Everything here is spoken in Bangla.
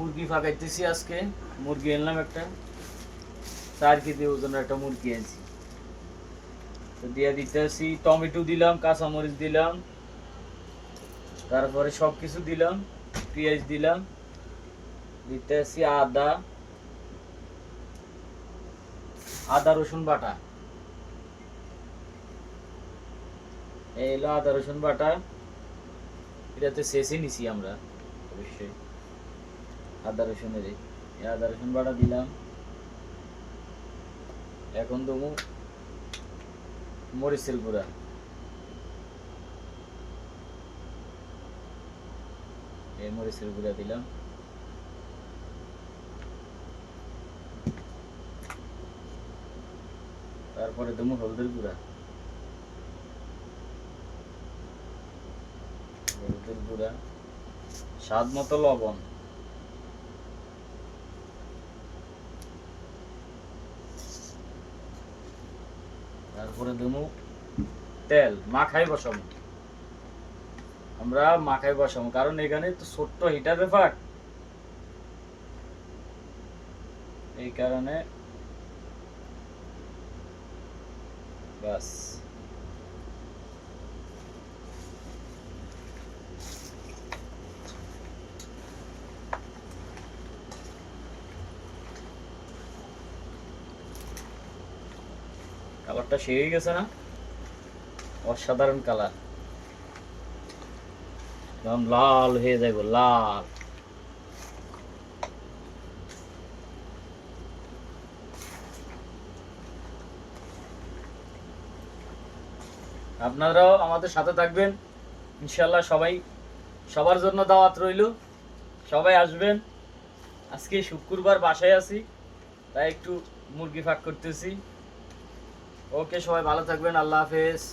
মুরগি ফাঁকাইতেছি আজকে। মুরগি এনলাম একটা 4 কেজি ওজনের একটা মুরগি এনেছি। তো দিয়ে দিতেছি, টমেটো দিলাম, কাঁচামরিচ দিলাম, তারপরে সব কিছু দিলাম, পেঁয়াজ দিলাম, দিতেছি আদা, আদা রসুন বাটা। এই হলো আদা রসুন বাটা, এটাতে শেষে নিছি আমরা অবশ্যই আদা রসুনের। এই আদা রসুন বাটা দিলাম। এখন দেবো মরিচের গুঁড়া, এই মরিচের গুঁড়া দিলাম। তারপরে দেবো হলদের গুঁড়া, হলদের গুঁড়া, স্বাদ মতো লবণ, তারপরে দেবো তেল। মাখাই বসাবো, আমরা মাখাই বসাবো, কারণ এখানে তো ছোট্ট হিটার ব্যাপার, এই কারণে। বাস, কালারটা সেই হয়ে গেছে না? অসাধারণ কালার, একদম লাল হয়ে যাইব, লাল। আপনারাও আমাদের সাথে থাকবেন ইনশাল্লাহ। সবার জন্য দাওয়াত রইল, সবাই আসবেন। আজকে শুক্রবার বাসায় আছি, তাই একটু মুরগি ফাঁক করতেছি। ওকে, সবাই ভালো থাকবেন, আল্লাহ হাফেজ।